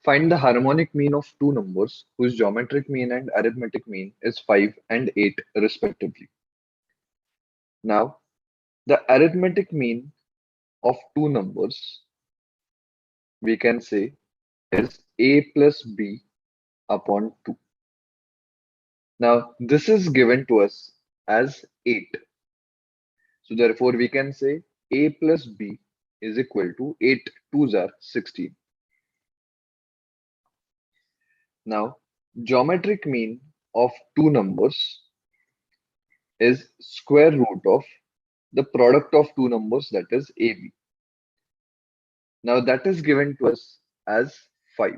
Find the harmonic mean of two numbers whose geometric mean and arithmetic mean is 5 and 8 respectively. Now, the arithmetic mean of two numbers we can say is a plus b upon 2. Now, this is given to us as 8. So therefore, we can say a plus b is equal to 8 twos are 16. Now, geometric mean of two numbers is square root of the product of two numbers, that is AB. Now that is given to us as 5.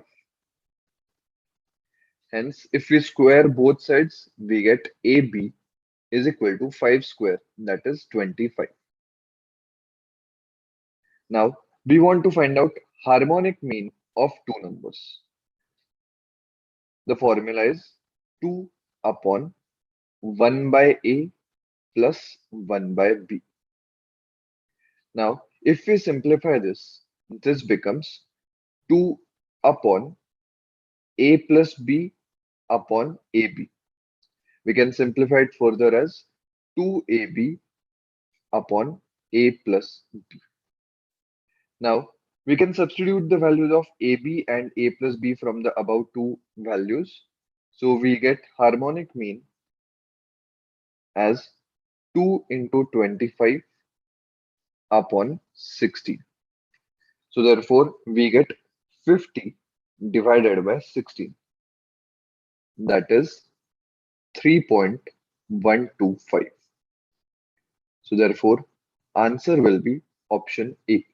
Hence, if we square both sides, we get AB is equal to 5 square, that is 25. Now we want to find out harmonic mean of two numbers. The formula is 2 upon 1 by A plus 1 by B. Now, if we simplify this, this becomes 2 upon A plus B upon AB. We can simplify it further as 2AB upon A plus B. Now, we can substitute the values of AB and A plus B from the above two values. So we get harmonic mean as 2 into 25 upon 16. So therefore, we get 50 divided by 16. That is 3.125. So therefore, answer will be option A.